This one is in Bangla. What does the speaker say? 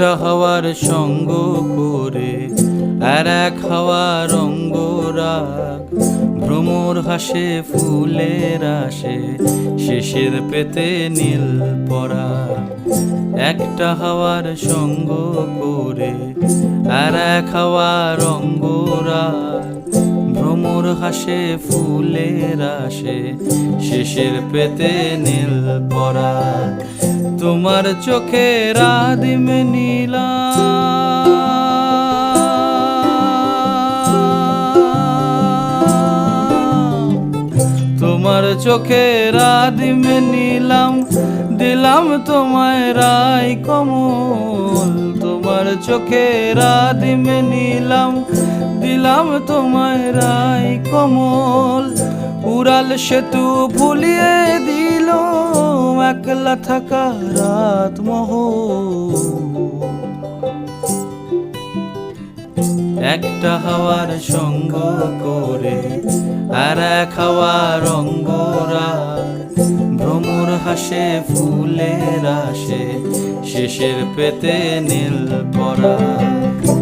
একটা হাওয়ার সঙ্গ করে আর এক হাওয়ার অঙ্গরাগ, ভ্রমর হাসে ফুলের আসে শেষের পেতে নীল পরাগ। একটা হাওয়ার সঙ্গ করে আর এক হাওয়ার অঙ্গরাগ, ভ্রমর হাসে ফুলের আসে শেষের পেতে নীল পরাগ। তোমার চোখের আদিম নীলা, তোমার চোখের আদিম নীলাম, দিলাম তোমায় রাই কমল। তোমার চোখের আদিম নীলাম, দিলাম তোমায় রাই কমল। উড়াল সেতু ভুলিয়ে দিল একলা থাকা রাত মহল। একটা হাওয়ার সঙ্গ করে আর এক হাওয়ার অঙ্গরাগ, ভ্রমর হাসে ফুলের আসে শেষের পেতে নীল পরাগ।